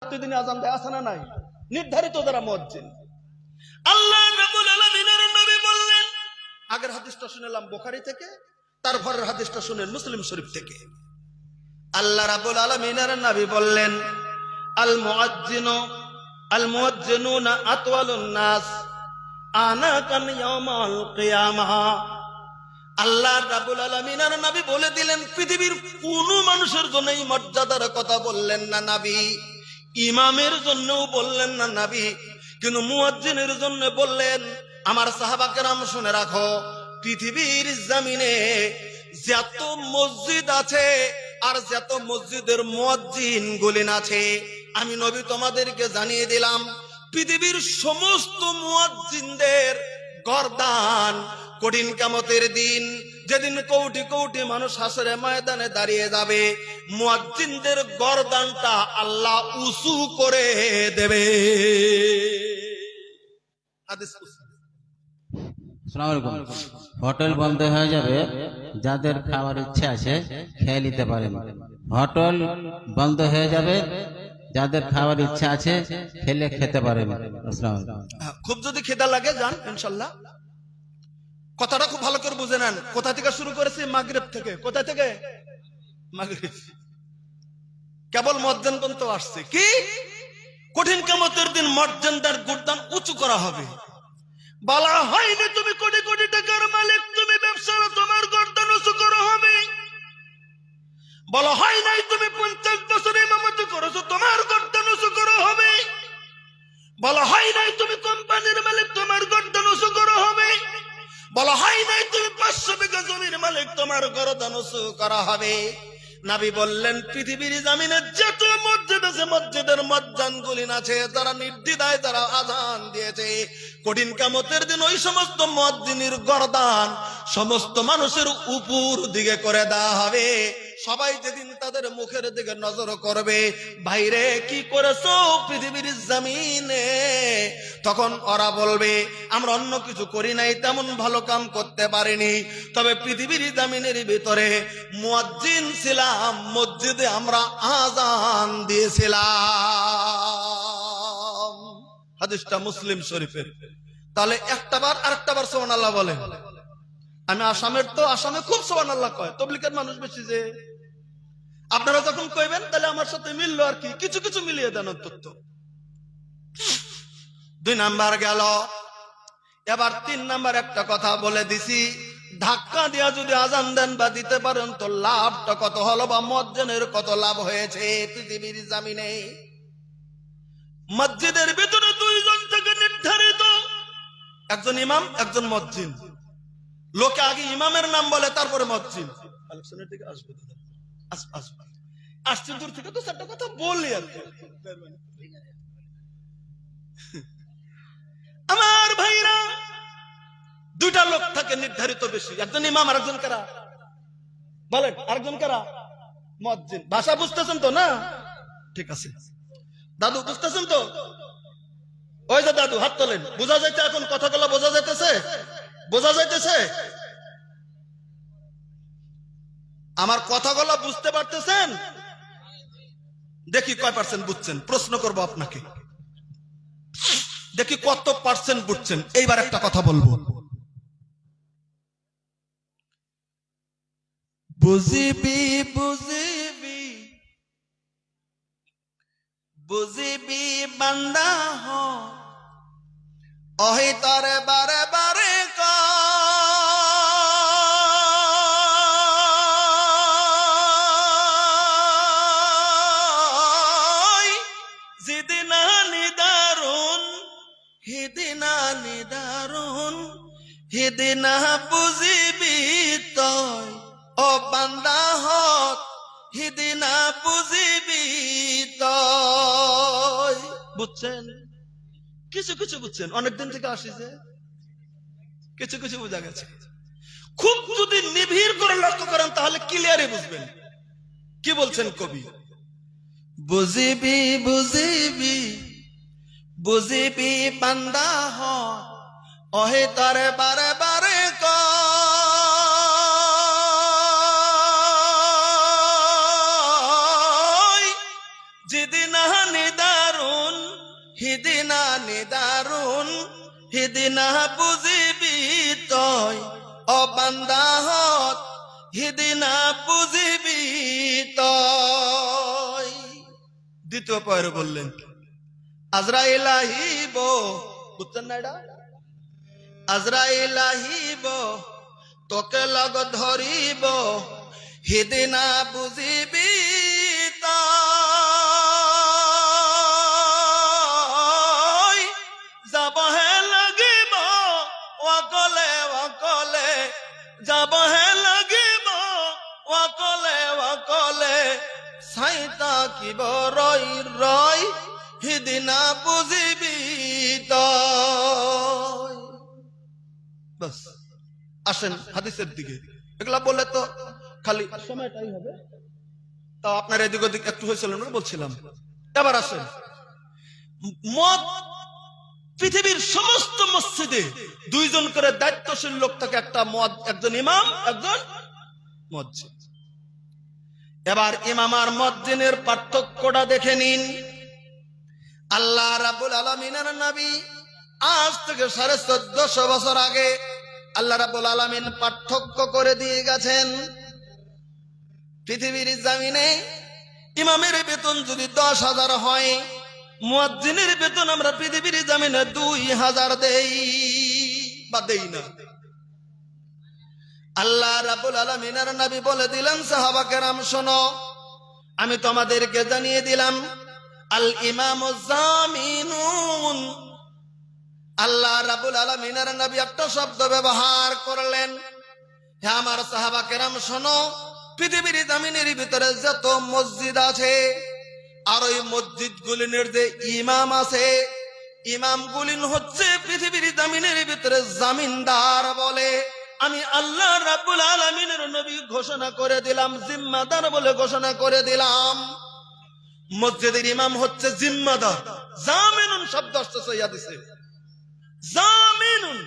প্রতিদিন আজান দেয়, আছে না নাই? নির্ধারিত যারা মুয়াজ্জিন। আল্লাহ রাব্বুল আলামিনের নবী বললেন, আগের হাদিসটা শুনলাম বুখারী থেকে, তারপরের হাদিসটা শুনেন মুসলিম শরীফ থেকে। আল্লাহ রাব্বুল আলামিনের নবী বললেন, আল মুয়াজ্জিনুনা আতওয়ালুন নাস আনাকান ইয়াউমাল কিয়ামাহ। আল্লাহ রাব্বুল আলামিনের নবী বলে দিলেন, পৃথিবীর কোন মানুষের জন্য এই মর্যাদার কথা বললেন না নবী, ইমামের জন্যও বললেন না নবী, কিন্তু মুয়াজ্জিনের জন্য বললেন। আমার সাহাবা কেরাম শুনে রাখো, পৃথিবীর জমিনে যত মসজিদ আছে আর যত মসজিদের মুয়াজ্জিন গুলিন আছে, আমি নবী তোমাদেরকে জানিয়ে দিলাম, পৃথিবীর সমস্ত মুয়াজ্জিনদের গর্দান কঠিন কিয়ামতের দিন, যেদিন কোটি কোটি মানুষ হাসরের ময়দানে দাঁড়িয়ে যাবে, মুয়াজ্জিনদের গর্দানটা আল্লাহ উঁচু করে দেবে। আসসালামু আলাইকুম। হোটেল বন্ধ হয়ে যাবে, যাদের খাওয়ার ইচ্ছা আছে খেয়ে নিতে পারেন। হোটেল বন্ধ হয়ে যাবে, যাদের খাওয়ার ইচ্ছা আছে খেলে খেতে পারেন। আসসালামু আলাইকুম। খুব যদি খিদা লাগে যান ইনশাল্লাহ। কথাটা খুব ভালো করে বুঝে নেন। কোথা থেকে শুরু করেছি? মাগরিব থেকে। কোথা থেকে? মাগরিব। কেবল মুয়াজ্জিন পর্যন্ত আসছে। কি কঠিন কিয়ামতের দিন মুয়াজ্জিনদের গর্দান উঁচু করা হবে। বলা হয়নি তুমি কোটি কোটি টাকার মালিক, তুমি ব্যবসার, তোমার গর্দান উঁচু করা হবে। বলা হয় নাই তুমি 50 বছর ইমামতি করেছো, তোমার গর্দান উঁচু করা হবে। বলা হয় নাই তুমি কোম্পানির মালিক, তোমার গর্দান উঁচু করা হবে। বলা হয় নাই তুমি 500 বিঘা জমির মালিক, তোমার গর্দান উঁচু করা হবে। নবী বললেন, পৃথিবীর জমিনে যত মসজিদ আছে, মসজিদের মুয়াজ্জিনগুলিন আছে, যারা নির্দ্বিধায় যারা আযান দিয়েছে, কঠিন কিয়ামতের দিন ওই সমস্ত মুয়াজ্জিনের গর্দান সমস্ত মানুষের উপর দিকে করে দেওয়া হবে। সবাই যেদিন তাদের মুখের দিকে নজর করবে, বাইরে কি করেছো পৃথিবীর জমিনে, তখন ওরা বলবে, আমরা অন্য কিছু করি নাই, তেমন ভালো কাম করতে পারিনি, তবে পৃথিবীর জমিনের ভিতরে মুয়াজ্জিন ছিলাম, মসজিদে আমরা আযান দিয়েছিলাম। হাদিসটা মুসলিম শরীফের। তাহলে একটাবার আরেকটাবার সুবহানাল্লাহ বলেন। আমি আসামের, তো আসামে খুব সুবহানাল্লাহ কয়, তাবলীগের মানুষ বেশি। যে আপনারা যখন কইবেন তাহলে আমার সাথে মিললো আর কি, কিছু কিছু মিলিয়ে দেন অন্তত। 2 নাম্বার গেল। এবার 3 নাম্বার একটা কথা বলে দিছি, ধাক্কা দিয়া যদি আযান দেন বা দিতে পারেন তো লাভটা কত হলো, বা মুয়াজ্জিনের কত লাভ হয়েছে পৃথিবীর জমিনে। মসজিদের ভিতরে 2 জন থেকে নির্ধারিত, একজন ইমাম একজন মুয়াজ্জিন। লোকে আগে ইমামের নাম বলে তারপরে মুয়াজ্জিন। আলোচনার দিকে আসবে, আসছে দূর থেকে তো 4টা কথা বলি আর কি। আমার ভাইরা, 2টা লোক থাকে নির্ধারিত বেশি, একজন ইমাম আর একজন কারা বলেন? আরেকজন কারা? মুয়াজ্জিন। ভাষা বুঝতেছেন তো না? ঠিক আছে দাদু, বুঝতেছেন তো? ওই যে দাদু হাত তোলেন, বোঝা যাইতে, এখন কথাগুলো বোঝা যাইতেছে? বোঝা যাইতেছে? আমার কথাগুলো বুঝতে পারতেছেন? দেখি কয় পার্সেন্ট বুঝছেন। প্রশ্ন করবো আপনাকে, দেখি কত পার্সেন্ট বুঝছেন। এইবার একটা কথা বলবো, বুঝিবি বুঝিবি বুঝিবি বান্দা হ, অহি তরে বারে বারে কয়, জিদিনা নিদারুন হিদিনা নিদারুন, হিদিনা বুঝিবি তয় ও বান্দা হক, হিদিনা বুঝিবি তয়। বুঝছেন? কিছু কিছু বুঝছেন, অনেকদিন থেকে আসিছে, কিছু কিছু বোঝা গেছে। খুব যদি নিবিড় করে লক্ষ্য করেন তাহলে ক্লিয়ারই বুঝবেন কি বলছেন কবি। বুঝিবি বুঝিবি বুঝিবি বান্দা হক, অহে তারে বারে বারে কয়, যেদিন নিদা হিদিনা নিদারুন হিদিনা বুঝিবি তই ও বান্দা হত হিদিনা বুঝিবি তই। দ্বিতীয় পয়ের বললেন আজরাইল আহিব, বুঝছেন না এটা? আজরাইল আহিব তোকে লগ ধরিব হিদিনা বুঝিবি তই। যাবহে লাগিব অকলে অকলে, যাবহে লাগিব অকলে অকলে, চাইতা কিব রই রই হিদিনা বুঝিবি তই। বাস, আসেন হাদিসের দিকে। এগুলা বলে তো খালি সময়টাই হবে, তাও আপনার এদিক ওদিক একটু হয়েছিল না বলছিলাম। এবার আসেন, মদ পৃথিবীর সমস্ত মসজিদে দুইজন করে দায়িত্বশীল লোক থাকে, একটা মদ, একজন ইমাম, একজন মুয়াজ্জিন। এবার ইমাম আর মুয়াজ্জিনের পার্থক্যটা দেখে নিন। আল্লাহ রাব্বুল আলামিনের নবী আজ থেকে 1450 বছর আগে আল্লাহ রাব্বুল আলামিন পার্থক্য করে দিয়ে গেছেন। পৃথিবীর জমিনে ইমামের বেতন যদি 10,000 হয়, মুয়াজ্জিনের বেতন আমরা পৃথিবীর জমিনে 2,000 দেই বা দেই না। আল্লাহ রাব্বুল আলামিনের নবী বলে দিলেন, সাহাবা কেরাম শোনো, আমি তোমাদেরকে জানিয়ে দিলাম আল ইমামু জামিনুন। আল্লাহ রাব্বুল আলামিনের নবী একটা শব্দ ব্যবহার করলেন, হে আমার সাহাবা কেরাম শোনো, পৃথিবীর জমিনের ভিতরে যত মসজিদ আছে আর ওই মসজিদগুলির যে ইমাম আছে, ইমামগুলিন হচ্ছে পৃথিবীর জমিনের ভিতরে জামিনদার বলে আমি আল্লাহ রাব্বুল আলামিনের নবী ঘোষণা করে দিলাম, জিম্মাদার বলে ঘোষণা করে দিলাম। মসজিদের ইমাম হচ্ছে জিম্মাদার। জামিনুন শব্দ আসছে হাদিসে, জামিনুন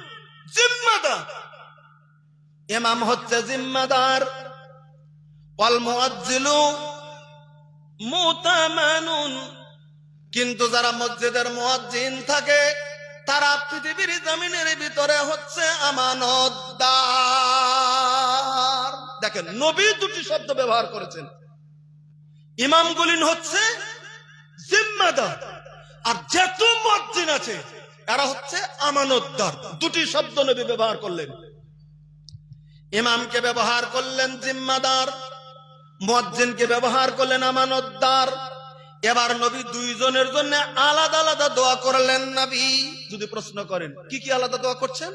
জিম্মাদার, ইমাম হচ্ছে জিম্মাদার। ওয়াল মুয়াজ্জিলু মুতামানুন, কিন্তু যারা মসজিদের মুয়াজ্জিন থাকে তারা পৃথিবীর জমিনের ভিতরে হচ্ছে আমানতদার। দেখেন, নবী দুটি শব্দ ব্যবহার করেছেন। ইমামগুলিন হচ্ছে জিম্মাদার, আর যত মুয়াজ্জিন আছে এরা হচ্ছে আমানতদার। দুটি শব্দ নবী ব্যবহার করলেন। ইমামকে ব্যবহার করলেন জিম্মাদার, মুয়াজ্জিনকে ব্যবহার করলেন আমানতদার। এবার নবী দুইজনের জন্য আলাদা আলাদা দোয়া করলেন। নবী যদি প্রশ্ন করেন কি কি আলাদা দোয়া করছেন,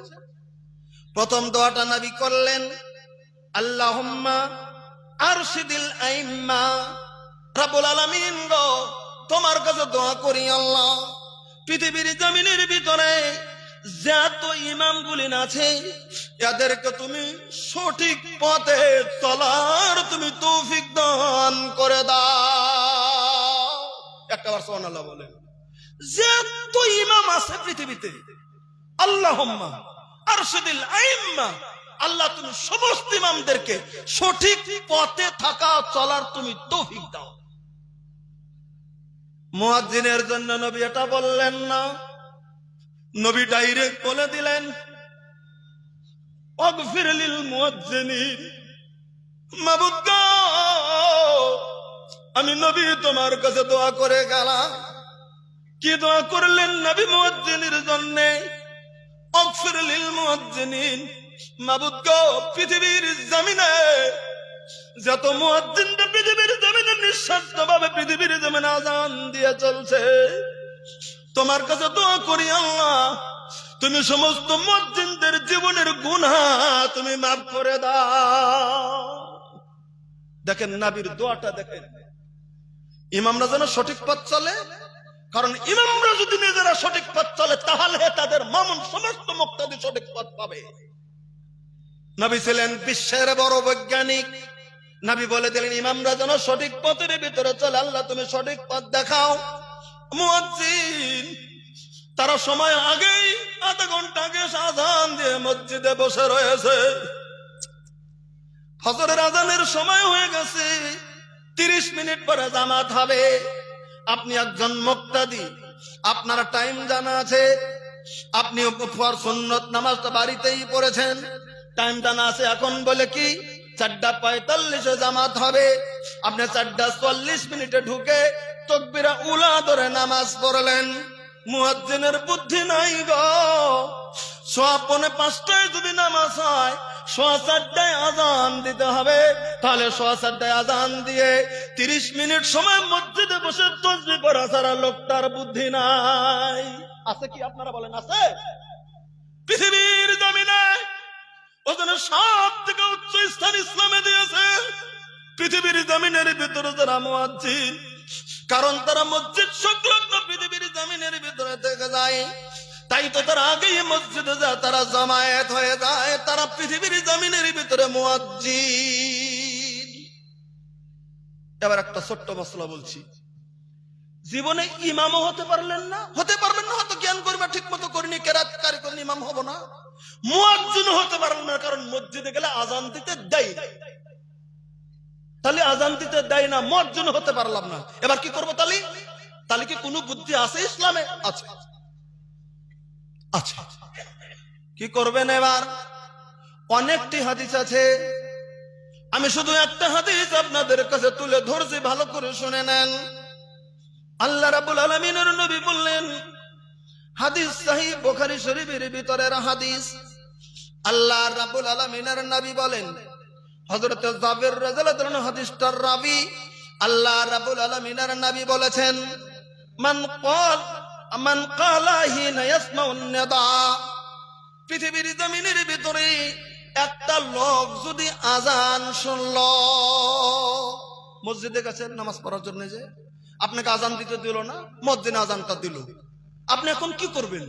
প্রথম দোয়াটা নবী করলেন আল্লাহুম্মা আরশিদিল আইম্মা। রাব্বুল আলামিন গো, তোমার কাছে দোয়া করি আল্লাহ, পৃথিবীর জমিনের ভিতরে যত ইমামগুলি আছে এদেরকে তুমি সঠিক পথে চলার তুমি তৌফিক দান করে দাও। একবার সুবহানাল্লাহ বলেন। যত ইমাম আছে পৃথিবীতে, আল্লাহুম্মা আরশিদিল আইম্মা, আল্লাহ তুমি সমস্ত ইমামদেরকে সঠিক পথে থাকা চলার তুমি তৌফিক দাও। মুয়াজ্জিনের জন্য নবী এটা বললেন না, নবী ডাইরেক্ট বলে দিলেন আগফির লিল মুয়াজ্জিনিন। মাবুদ গো, আমি নবী তোমার কাছে দোয়া করে গেলাম। কি দোয়া করলেন নবী মুয়াজ্জিনের জন্য? আগফির লিল মুয়াজ্জিনিন। মাবুদ গো, পৃথিবীর জমিনে যত মুয়াজ্জিনরা পৃথিবীর জমিনে নিঃস্বার্থভাবে পৃথিবীর জমিনে আযান দিয়ে চলছে, তোমার কাছে দোয়া করি আল্লাহ, তুমি সমস্ত মুয়াজ্জিনদের জীবনের গুনাহ তুমি মাফ করে দাও। দেখেন নবীর দোয়াটা দেখেন, ইমামরা যেন সঠিক পথ চলে। কারণ ইমামরা যদি নিজেরা সঠিক পথ চলে তাহলে তাদের মামুন সমস্ত মুক্তাদি সঠিক পথ পাবে। নবী ছিলেন বিশ্বের বড় বৈজ্ঞানিক। নবী বলে দিলেন ইমামরা যেন সঠিক পথের ভিতরে চলে, আল্লাহ তুমি সঠিক পথ দেখাও। মুয়াজ্জিন তারা সময় আগেই আধা ঘন্টা আগে আযান দিয়ে মসজিদে বসে রয়েছে। ফজরের আযানের সময় হয়ে গেছে, 30 মিনিট পরে জামাত হবে। আপনি একজন মুক্তাদি, আপনার টাইম জানা আছে, আপনি সুন্নত নামাজটা বাড়িতেই পড়েছেন, টাইম জানা আছে। এখন বলে কি 4:45 জামাত হবে, আপনি 4:40 ঢুকে তাকবীরা উলা ধরে নামাজ পড়লেন। মুয়াজ্জিনের বুদ্ধি নাই গো। 4:45 যদি নামাজ হয়, 4:15 আজান দিতে হবে। তাহলে 4:15 আজান দিয়ে 30 মিনিট সময় মসজিদে বসে তাসবিহ পড়া ছাড়া লোকটার বুদ্ধি নাই। আছে কি আপনারা বলেন আছে? পৃথিবীর জমিনে ওজনে সব থেকে উচ্চ স্থান ইসলামে দিয়েছে পৃথিবীর জমিনের ভিতরে যারা মুয়াজ্জিন, কারণ তারা মসজিদ সংলগ্ন পৃথিবীর জমিনের ভিতরে থেকে যায়। তাই তো তারা আগেই মসজিদে যায়, তারা জামায়াত হয়ে যায়, তারা পৃথিবীর জমিনের ভিতরে মুয়াজ্জিন। এবার একটা ছোট্ট মসলা বলছি, জীবনে ইমামও হতে পারলেন না, হতে পারবেন না, হয়তো জ্ঞান করবে ঠিক মতো করিনি, কেরাতকারী করিনি, ইমাম হবো না, মুয়াজ্জিন হতে পারলেন না, কারণ মসজিদে গেলে আজান দিতে দেয়। তাহলে আজান দিতে দেয় না, মুয়াজ্জিন হতে পারলাম না, এবার কি করবো? তাহলে কি কোনো বুদ্ধি আছে ইসলামে? আছে। আচ্ছা, কি করবেন এবার? অনেকটি হাদিস আছে, আমি শুধু একটা হাদিস আপনাদের কাছে তুলে ধরছি, ভালো করে শুনে নেন। আল্লাহ রাব্বুল আলামিনের নবী বললেন, হাদিস সহিহ বুখারী শরীফের ভিতরের হাদিস, আল্লাহ রাব্বুল আলামিনের নবী বলেন, হযরত জাবের রাদিয়াল্লাহু আনহু হাদিসটার রাবী, আল্লাহ রাব্বুল আলামিনের নবী বলেছেন, মান ক্বালা হিনা ইয়াসমাউন নিদা, পৃথিবীর জমিনের ভিতরে একটা লোক যদি আজান শুনল, মসজিদে গেছেন নামাজ পড়ার জন্য, যে আপনাকে আজান দিতে দিল না, মুয়াজ্জিন আজানটা দিল, আপনি এখন কি করবেন?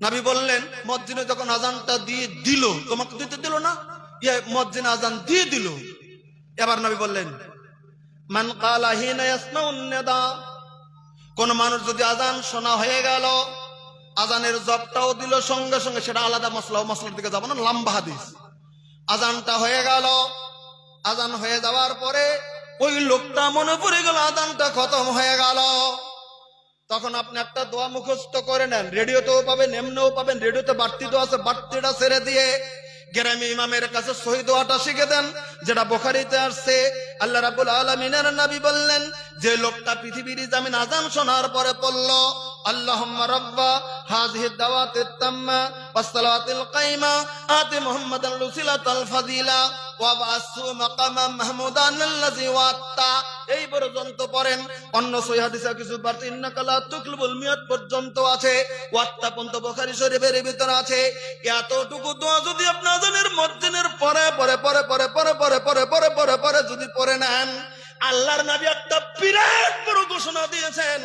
নবী বললেন, মুয়াজ্জিন যখন আজানটা দিয়ে দিল, তোমাকে দিতে দিল না, মুয়াজ্জিন আজান দিয়ে দিল। এবার নবী বললেন, মান ক্বালা হিনা ইয়াসমাউন নিদা, কোন মানুষ যদি আজান শোনা হয়ে গেল, আজানের জবটাও দিল সঙ্গে সঙ্গে, সেটা আলাদা মসলা, মসলার দিকে যাবো না, লম্বা হাদিস। আজানটা হয়ে গেল, আজান হয়ে যাওয়ার পরে ওই লোকটা মনে পড়ে গেল আজানটা খতম হয়ে গেল, তখন আপনি একটা দোয়া মুখস্থ করে নেন, রেডিওতেও পাবেন, এমনিও পাবেন, রেডিওতে বাড়তি দোয়া আছে, বাড়তিটা ছেড়ে দিয়ে গ্রামে ইমামের কাছে সহি দোয়াটা শিখে দেন, যেটা বুখারীতে আসছে। আল্লাহ রাব্বুল আলামিনের নবী বললেন, যে লোকটা পৃথিবীর জমিন আজান শোনার পরে পড়ল, আল্লাহুম্মা রাব্বা হাযিহি দাওয়াতিত তাম্মা ওয়াস সালাতিল কাইমা আতি মুহাম্মাদান লুসিলাতাল ফাযিলা ওয়া বাসু মাকামাম মাহমুদান আল্লাযী ওয়াত্তা, এই পর্যন্ত পড়েন। অন্য সহিহ হাদিসে কিছু বাড়তি ইন্নাকা লা তুকলিবুল মিয়াত পর্যন্ত আছে, ওয়াত্তা পর্যন্ত বুখারী শরীফের ভিতরে আছে। এতটুকু দোয়া যদি আপনি আজানের মুয়াজ্জিনের পরে পরে পরে পরে পরে পরে পরে পরে পরে পরে যদি পড়ে নেন, আল্লাহর নবী একটা বিরাট বড় ঘোষণা দিয়েছেন,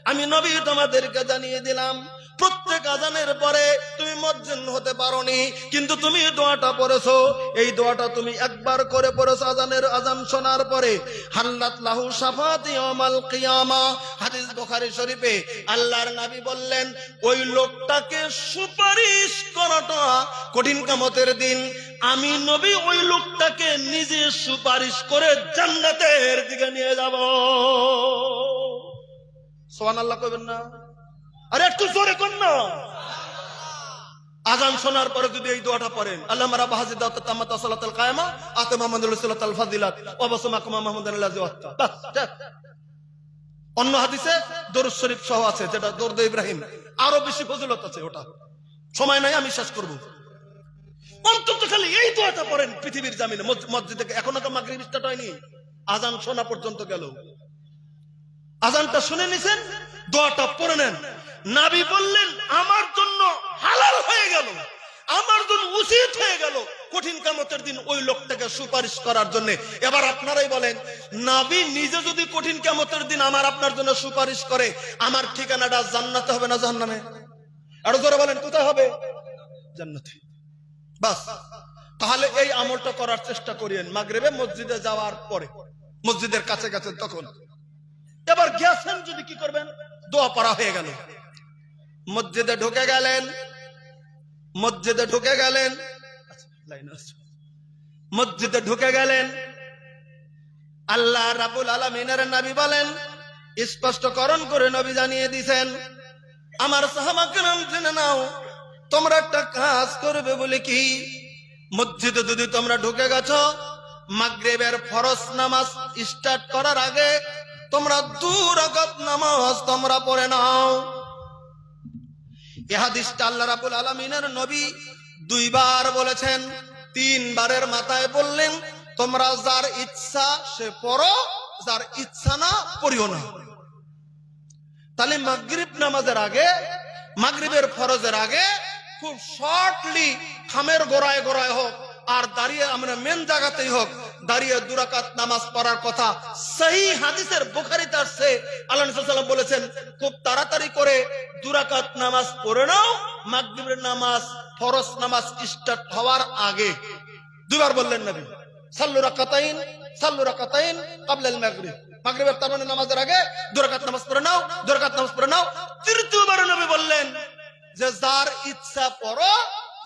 আমি নবী তোমাদেরকে জানিয়ে দিলাম, প্রত্যেক আজানের পরে তুমি মুয়াজ্জিন হতে পারোনি, কিন্তু তুমি দোয়াটা পড়েছো, এই দোয়াটা তুমি একবার করে পড়েছো আজান শোনার পরে, হাল্লাত লাহু শাফাতি ইয়াউমাল কিয়ামা, হাদিস বুখারী শরীফে। আল্লাহর নবী বললেন, ওই লোকটাকে সুপারিশ করাটা কঠিন কিয়ামতের দিন আমি নবী ওই লোকটাকে নিজে সুপারিশ করে জান্নাতের দিকে নিয়ে যাব। সুবহানাল্লাহ কইবেন না? আরে একটু জোরে কোন না। আজান শোনার পরে যদি এই দোয়াটা পড়েন, আল্লাহুম্মা রাব্বা হাযিহি দাওয়াতি তাম্মাতি ওয়াস সালাতিল কায়েমা আতি মুহাম্মাদান রাসূলাতাল ফাযিলাত ওয়া বাসমাকা মুহাম্মাদান আল্লাযী ওয়াত্তা, বাস। অন্য হাদিসে দরুদ শরীফ সহ আছে, যেটা দরুদ ইব্রাহিম, আরো বেশি ফজিলত আছে, ওটা সময় নাই আমি শেষ করব। অন্তত খালি এই দোয়াটা পড়েন পৃথিবীর জমিনে, মসজিদে এখনো তো মাগরিব স্টার্ট হয়নি, আজান শোনা পর্যন্ত গেল, আজানটা শুনে নিছেন, দোয়াটা পড়ে নেন। নবী বললেন, আমার জন্য হালাল হয়ে গেল, আমার জন্য উচিত হয়ে গেল কঠিন কিয়ামতের দিন ওই লোকটাকে সুপারিশ করার জন্য। এবার আপনারাই বলেন, নবী নিজে যদি কঠিন কিয়ামতের দিন আমার আপনার জন্য সুপারিশ করে, আমার ঠিকানাটা জান্নাতে হবে না জাহান্নামে? আরো জোরে বলেন, কোথায় হবে? জান্নাতে। বাস, তাহলে এই আমলটা করার চেষ্টা করিয়েন মাগরিবে মসজিদে যাওয়ার পরে, মসজিদের কাছে গেছেন তখন। এবার গেছেন যদি কি করবেন? দোয়া পড়া হয়ে গেল, মসজিদে ঢুকে গেলেন, মসজিদে ঢুকে গেলেন, মসজিদে ঢুকে গেলেন। আল্লাহ রাব্বুল আলামিনের নবী বলেন, স্পষ্টকরণ করে নবী জানিয়ে দিয়েছেন, আমার সাহাবাকেরাম জেনে নাও, তোমরা একটা কাজ করবে বলে কি, মসজিদে যদি তোমরা ঢুকে গেছো, মাগরিবের ফরজ নামাজ স্টার্ট করার আগে তোমরা 2 রাকাত নামাজ তোমরা পড়ে নাও। এই হাদিসটা আল্লাহ রাব্বুল আলামিনের নবী 2 বার বলেছেন, 3 বারের মাথায় বললেন, তোমরা যার ইচ্ছা সে পড়ো, যার ইচ্ছা না পড়িও না। তাহলে মাগরিব নামাজের আগে, মাগরিবের ফরজের আগে খুব শর্টলি খামের গোড়ায় গোড়ায় হোক আর দাঁড়িয়ে আমরা মেন জায়গাতেই হোক, দাঁড়িয়ে 2 রাকাত নামাজ পড়ার কথা সহি হাদিসের বুখারীতে আসছে। আল্লাহ নবী সাল্লাল্লাহু আলাইহি ওয়াসাল্লাম বলেছেন, খুব তাড়াতাড়ি করে 2 রাকাত নামাজ পড়ে নাও, মাগরিবের নামাজ ফরজ নামাজ স্টার্ট হওয়ার আগে। 2 বার বললেন নবী, সাল্লু রাকাতাইন, সাল্লু রাকাতাইন ক্বাবলা আল মাগরিব, মাগরিবের তার মানে নামাজের আগে 2 রাকাত নামাজ পড়ে নাও, 2 রাকাত নামাজ পড়ে নাও। তৃতীয়বার নবী বললেন যে যার ইচ্ছা পড়ো,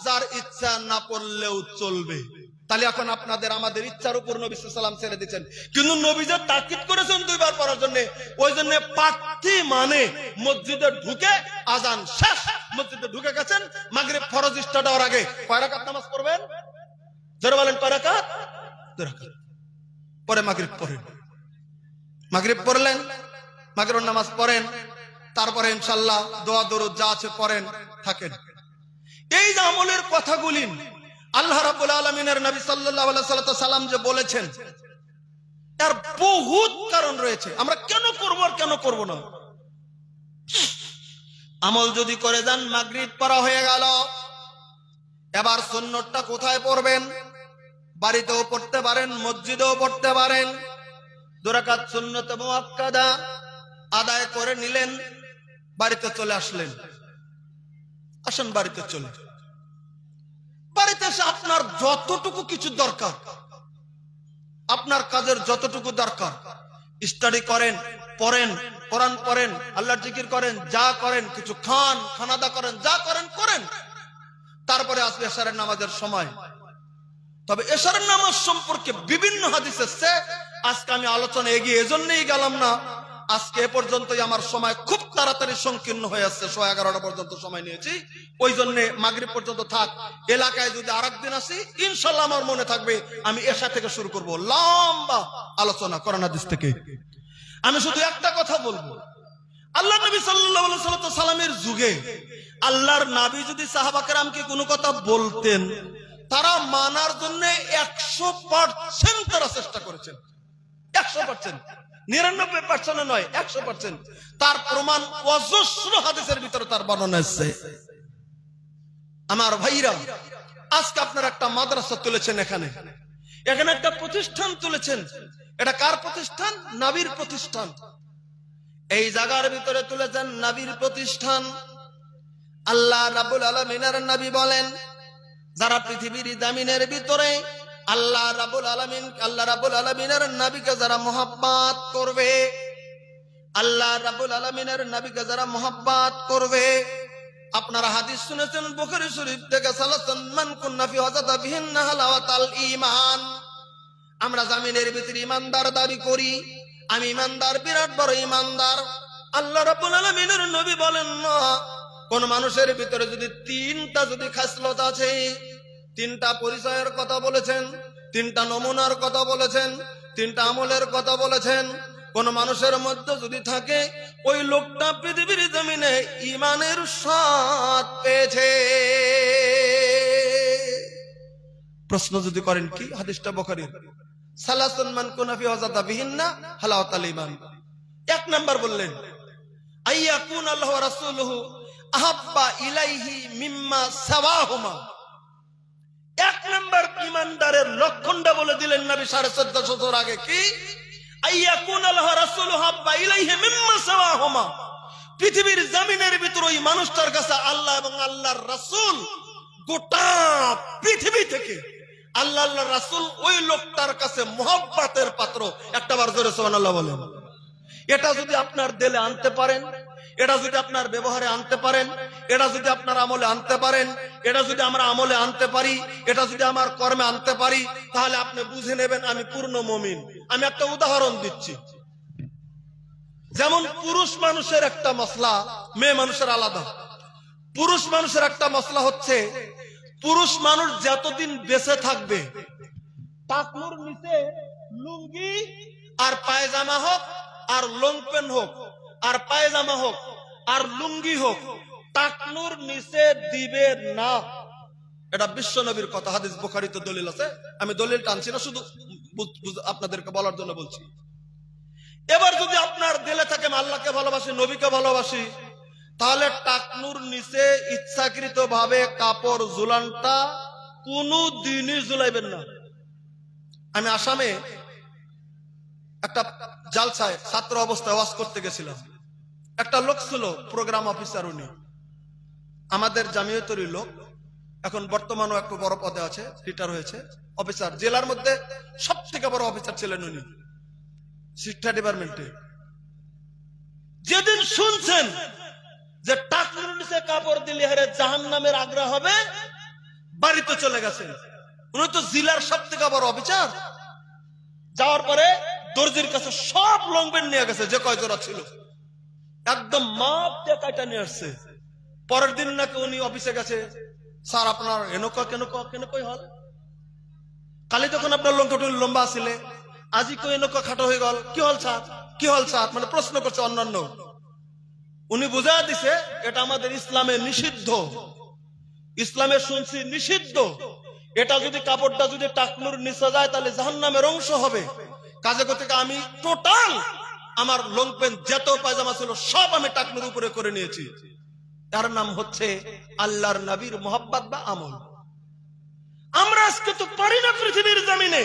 যার ইচ্ছা না পড়লেও চলবে। তাহলে এখন আপনাদের আমাদের ইচ্ছার উপর নবী সাল্লাল্লাহু আলাইহি ওয়াসাল্লাম ছেড়ে দিয়েছেন, কিন্তু নবী যে তাকিদ করেছেন 2 বার পড়ার জন্য, ওই জন্য পাঠি মানে মসজিদে ঢুকে আজান শেষ, মসজিদে ঢুকে গেছেন, মাগরিব ফরজ স্টার্ট হওয়ার আগে কয় রাকাত নামাজ পড়বেন? যারা বলেন কয় রাকাত? 2 রাকাত। পরে মাগরিব পড়েন, মাগরিব পড়লেন, মাগরিব নামাজ পড়েন, তারপরে ইনশাআল্লাহ দোয়া দরুদ যা আছে পড়েন, থাকেন। এই যে আমলের কথাগুলি আল্লাহ রাব্বুল আলামিনের নবী সাল্লাল্লাহু আলাইহি সাল্লাম যে বলেছেন, এর বহুত কারণ রয়েছে। আমরা কেন করব আর কেন করব না? আমল যদি করে যান, মাগরিব পড়া হয়ে গেল, এবার সুন্নতটা কোথায় পড়বেন? বাড়িতেও পড়তে পারেন, মসজিদেও পড়তে পারেন। 2 রাকাত সুন্নত মুআক্কাদা আদায় করে নিলেন, বাড়িতে চলে আসলেন। আসেন বাড়িতে চলে, বাড়িতে এসে আপনার যতটুকু কিছু দরকার, আপনার কাজের যতটুকু দরকার, স্টাডি করেন, পড়েন, কোরআন পড়েন, আল্লাহর জিকির করেন, যা করেন, কিছু খান, খানাদা করেন, যা করেন করেন। তারপরে আসবে এশারের নামাজের সময়। তবে এশারের নামাজ সম্পর্কে বিভিন্ন হাদিস এসেছে, আজকে আমি আলোচনা এগিয়ে এজন্যই গেলাম না, আজকে এ পর্যন্তই আমার সময় খুব তাড়াতাড়ি সংকীর্ণ হয়ে আসছে। 11:30 পর্যন্ত সময় নিয়েছি, ওই জন্য মাগরিব পর্যন্ত থাক। এলাকায় যদি আরেকদিন আসি, ইনশাল্লাহ আমার মনে থাকবে আমি এশা থেকে শুরু করব লম্বা আলোচনা কোরআন হাদিস থেকে। আমি শুধু একটা কথা বলবো, আল্লাহ নবী সাল্লাল্লাহু আলাইহি সাল্লামের যুগে আল্লাহর নবী যদি সাহাবা কেরামকে কোনো কথা বলতেন, তারা মানার জন্য 100% তারা চেষ্টা করেছেন। 100%, 99% নয়, 100%। তার প্রমাণ অজস্র হাদিসের ভিতরে তার বর্ণনা আছে। আমার ভাইরা, আজকে আপনারা একটা মাদ্রাসা তুলেছেন, এখানে একটা প্রতিষ্ঠান তুলেছেন। এটা কার প্রতিষ্ঠান? নবীর প্রতিষ্ঠান। এই জায়গার ভিতরে তুলেছেন নবীর প্রতিষ্ঠান। আল্লাহ রাব্বুল আলামিনের নবী বলেন, যারা পৃথিবীর জমিনের ভিতরে আল্লাহ রাব্বুল আলামিনের নবীকে যারা মুহাব্বত করবে, আল্লাহ রাব্বুল আলামিনের নবীকে যারা মুহাব্বত করবে, আপনারা হাদিস শুনেছেন বুখারী শরীফ থেকে, সালাসান মান কুন্না ফি ওয়াজাদা বিহিন্না হালাওয়াতাল ঈমান। আমরা জমিনের ভিতরে ঈমানদার দাবি করি, আমি ঈমানদার, বিরাট বড় ঈমানদার। আল্লাহ রাব্বুল আলামিনের নবী বলেন, না, কোন মানুষের ভিতরে যদি 3টা যদি খাসলত আছে, 3টা পরিচয়ের কথা বলেছেন, 3টা নমুনার কথা বলেছেন, 3টা আমলের কথা বলেছেন, কোন মানুষের মধ্যে যদি থাকে, ওই লোকটা পৃথিবীর জমিনে ঈমানের স্বাদ পেয়েছে। প্রশ্ন যদি করেন কি, হাদিসটা বুখারীর, সালাসুন মান কুনা ফি ওয়াজাদা বিহিন্না হালাওয়াতাল ঈমান। 1 নাম্বার বললেন, আইয়াকুন আল্লাহু ওয়া রাসূলুহু আহাব্বা ইলাইহি মিম্মা সাওয়াহুমা। 1 নাম্বার ঈমানদারের লক্ষণটা বলে দিলেন নবী 1450 বছর আগে, কি? আইয়াকুন আল্লাহু ওয়া রাসূলুহু আহাব্বা ইলাইহি মিম্মা সাওয়াহুমা। পৃথিবীর জমিনের ভিতর ওই মানুষটার কাছে আল্লাহ এবং আল্লাহর রাসূল, গোটা পৃথিবী থেকে আল্লাহর রাসূল ওই লোকটার কাছে মুহাব্বতের পাত্র। একটাবার জোরে সুবহানাল্লাহ বলেন। এটা যদি আপনার দিলে আনতে পারেন, এটা যদি আপনার ব্যবহারে আনতে পারেন, এটা যদি আপনার আমলে আনতে পারেন, এটা যদি আমরা আমলে আনতে পারি, এটা যদি আমার কর্মে আনতে পারি, তাহলে আপনি বুঝে নেবেন আমি পূর্ণ মুমিন। আমি একটা উদাহরণ দিচ্ছি। যেমন পুরুষ মানুষের একটা মশলা, মেয়ে মানুষের আলাদা। পুরুষ মানুষের একটা মশলা হচ্ছে, পুরুষ মানুষ যতদিন বেঁচে থাকবে টাকনুর নিচে লুঙ্গি আর পায়জামা হোক আর লংপেন হোক আর পায়জামা হোক আর লুঙ্গি হোক টাকনুর নিচে দিবে না। এটা বিশ্ব নবীর কথা, হাদিস বুখারীতে দলিল আছে। আমি দলিল টানছি না, শুধু আপনাদেরকে বলার জন্য বলছি। এবার যদি আপনার দিলে থাকে আমি আল্লাহকে ভালোবাসি, নবীকে ভালোবাসি, তাহলে টাকনুর নিচে ইচ্ছাকৃত ভাবে কাপড় ঝুলানটা কোনো দিনই ঝুলাইবেন না। আমি আসামে একটা জালসায় ছাত্র অবস্থায় ওয়াজ করতে গেছিলাম। একটা লোক ছিল প্রোগ্রাম অফিসার, উনি আমাদের জামিয়াতেরই লোক, এখন বর্তমানেও একটু বড় পদে আছে, রিটায়ার হয়েছে, অফিসার, জেলার মধ্যে সব থেকে বড় অফিসার ছিলেন উনি শিক্ষা ডিপার্টমেন্টে। যেদিন শুনছেন যে টাকনুর নিচে কাপড় দিলে হারে জাহান্নামের আগ্রা হবে, বাড়িতে চলে গেছেন। উনি তো জেলার সব থেকে বড় অফিসার। যাওয়ার পরে দর্জির কাছে সব লংপেন নিয়ে গেছে, যে কয় জোড়া ছিল, একদম মাপ দিয়ে কাটা নিয়ে আসছে। পরের দিন নাকি উনি অফিসে গেছে, স্যার আপনার এনেক কেন কই হল, কালি তখন আপনার লঙ্কা লম্বা আসলে, আজি কই এনেক খাটো হয়ে গেল, কি হল স্যার, কি হল স্যার, মানে প্রশ্ন করছে অন্যান্য। উনি বুঝা দিছে এটা আমাদের ইসলামে নিষিদ্ধ, ইসলামে শুনছি নিষিদ্ধ। এটা যদি কাপড়টা যদি টাকনুর নিচে যায় তাহলে জাহান্নামের অংশ হবে। কাজে করতে আমি টোটাল আমার লংপেন যত পায়জামা ছিল সব আমি টাকনুর উপরে করে নিয়েছি। তার নাম হচ্ছে আল্লাহর নবীর মোহাব্বত বা আমল। আমরা আজকে তো পারি না পৃথিবীর জমিনে,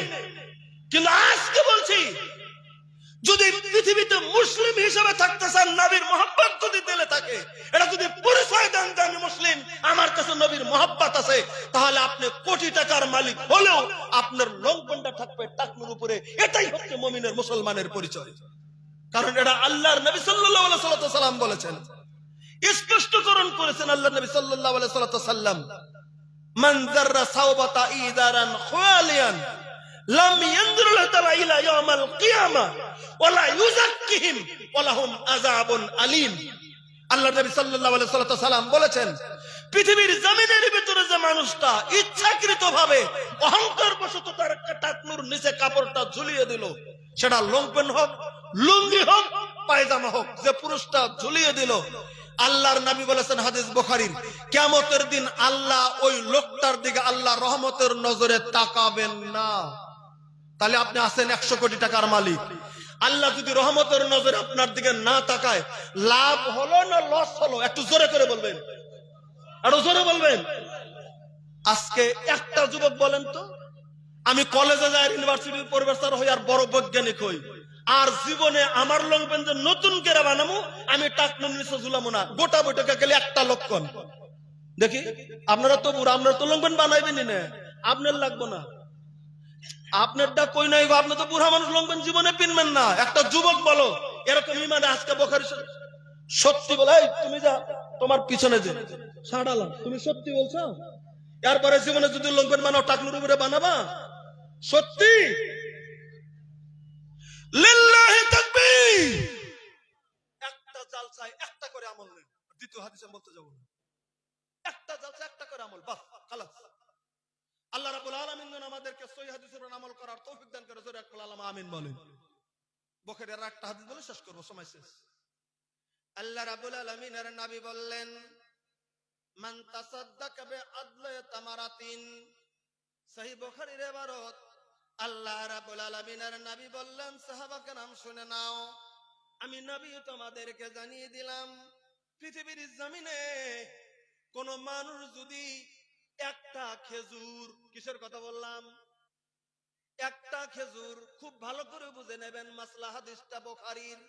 কিন্তু আজকে বলছি যদি পৃথিবীতে মুসলিম হিসেবে থাকতে চান, নবীর মোহাব্বত যদি দিলে থাকে, এটা যদি পরিচয় দেন যে আমি মুসলিম, আমার কাছে নবীর মোহাব্বত আছে, তাহলে আপনি কোটি টাকার মালিক হলেও আপনার লংপেনটা থাকবে টাকনুর উপরে। এটাই হচ্ছে মুমিনের, মুসলমানের পরিচয়। কারণ এটা আল্লাহর নবী সাল্লাল্লাহু আলাইহি সাল্লাম বলেছেন, স্পষ্টকরণ করেছেন আল্লাহ নবী সাল্লাল্লাহু আলাইহি সাল্লাম, মান যাররা সাওবাতা ইদারান খালিয়ান লাম ইয়ানজুরু তাআলা ইলা ইয়াউমিল কিয়ামা ওয়ালা ইউযাক্কিহিম ওয়ালাহুম আযাবুন আলীম। আল্লাহ নবী সাল্লাল্লাহু আলাইহি সাল্লাম বলেছেন, পৃথিবীর জমিনের ভিতরে যে মানুষটা ইচ্ছাকৃতভাবে অহংকার বশত তার একটা টাকনুর নিচে কাপড়টা ঝুলিয়ে দিল, সেটা লংপেন হোক, লুঙ্গি হোক, পায়জামা হোক, যে পুরুষটা ঝুলিয়ে দিল, আল্লাহর নবী বলেছেন হাদিস বুখারীর, কিয়ামতের দিন আল্লাহ ওই লোকটার দিকে আল্লাহ রহমতের নজরে তাকাবেন না। তাহলে আপনি আছেন 100 কোটি টাকার মালিক, আল্লাহ যদি রহমতের নজরে আপনার দিকে না তাকায়, লাভ হলো না লস হলো? একটু জোরে করে বলবেন, আরো জোরে বলবেন। আজকে একটা যুবক বলেন তো, আমি কলেজে যাই, ইউনিভার্সিটির প্রফেসর হই আর বড় বৈজ্ঞানিক হই, আর জীবনে আমার লংপেন যে নতুন করে বানাবো, আমি টাকনুর নিচে ঝুলামো না, গোটা বৈঠকে গেলে একটা লক্ষণ দেখি। আপনারা তো বুড়া, আপনারা তো লংপেন বানাইবেন না, আপনার লাগবো না, আপনারটা কই নাই গো, আপনি তো বুড়া মানুষ, লংপেন জীবনে পিনবেন না। একটা যুবক বলো এরকম ইমানে আজকে বুখারী সত্যি বলে, তুমি যা তোমার পিছনে যে সাড়ালাম, তুমি সত্যি বলছো? এরপরে জীবনে যদি লংপেন বানাও টাকনুর উপরে বানাবা? সত্যি? লিল্লাহি তাকবীর। একটা জালসায় একটা করে আমল নেই, দ্বিতীয় হাদিসে বলতে যাব না, একটা জালসা একটা করে আমল, বাস খালাস। আল্লাহ রাব্বুল আলামিন যেন আমাদেরকে সহিহ হাদিসের উপর আমল করার তৌফিক দান করে। জোরে একবার আল্লাহ আমিন বলেন। বুখারীর একটা হাদিস বলে শেষ করব, সময় শেষ। আল্লাহ রাব্বুল আলামিনের নবী বললেন, মান তাসাদদাকা বিআদলি তামারাতিন, সহিহ বুখারীর ইবারত। আল্লাহ রাব্বুল আলামিনের নবী বললেন, সাহাবাকে নাম শুনে নাও, আমি নবী তোমাদেরকে জানিয়ে দিলাম, পৃথিবীর জমিনে কোন মানুষ যদি একটা খেজুর, কিসের কথা বললাম? একটা খেজুর, খুব ভালো করে বুঝে নেবেন, মাসলা হাদিসটা বুখারীর।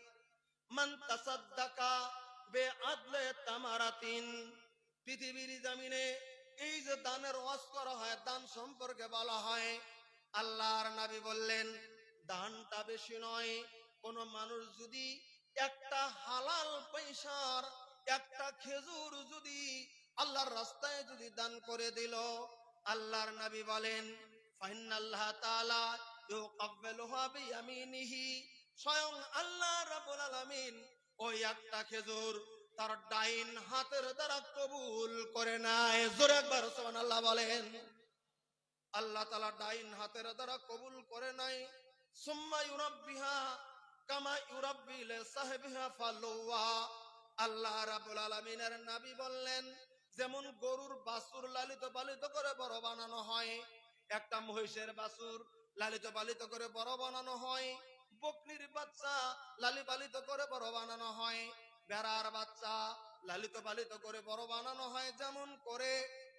মান তাসাদদাকা বিআদলি তামারাতিন, পৃথিবীর জমিনে এই যে দানের ওয়াজ করা হয়, দান সম্পর্কে বলা হয়, আল্লাহর নবী বললেন দানটা বেশি নয়, কোন মানুষ যদি একটা হালাল পয়সার একটা খেজুর যদি আল্লাহর রাস্তায় যদি দান করে দিল, আল্লাহর নবী বলেন ফাইনাল্লাহ তাআলা ইউকাব্বিলুহা বিয়ামিনিহি, স্বয়ং আল্লাহ রাব্বুল আলামিন ওই একটা খেজুর তার ডাইন হাতের দ্বারা কবুল করে নাই। জোরে একবার সুবহানাল্লাহ বলেন। আল্লাহ তাআলা ডাইন হাতের দ্বারা কবুল করে নাই। সুম্মা ইউরাব্বিহা কামা ইউরাব্বি লিসাহিবিহা ফালওয়া। আল্লাহ রাব্বুল আলামিনের নবী বললেন, যেমন গরুর বাছুর লালিত পালিত করে বড় বানানো হয়, একটা মহিষের বাছুর লালিত পালিত করে বড় বানানো হয়, বকরির বাচ্চা লালিত পালিত করে বড় বানানো হয়, ভেড়ার বাচ্চা লালিত পালিত করে বড় বানানো হয়, যেমন করে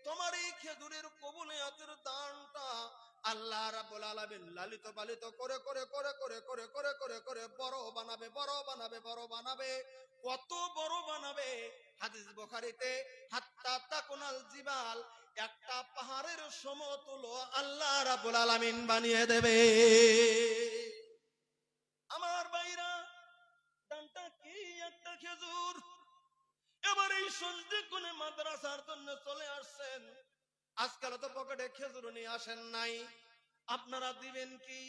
তোমার এই খেজুরের কবুলিয়তের দানটা আল্লাহ রাব্বুল আলামিন লালিত পালিত করে করে করে করে করে করে করে করে বড় বানাবে, বড় বানাবে, বড় বানাবে। কত বড় বানাবে? হাদিস বুখারীতে হাত্তা তাকুনাল জিবাল, একটা পাহাড়ের সমতুল্য আল্লাহ রাব্বুল আলামিন বানিয়ে দেবে। আমার ভাইরা, দানটা কি? একটা খেজুর। এবার এই সন্ধ্যে কোণে মাদ্রাসার জন্য চলে আসছেন, আজকাল তো পকেটে খেজুর নিয়ে আসেন নাই, আপনারা দিবেন কি?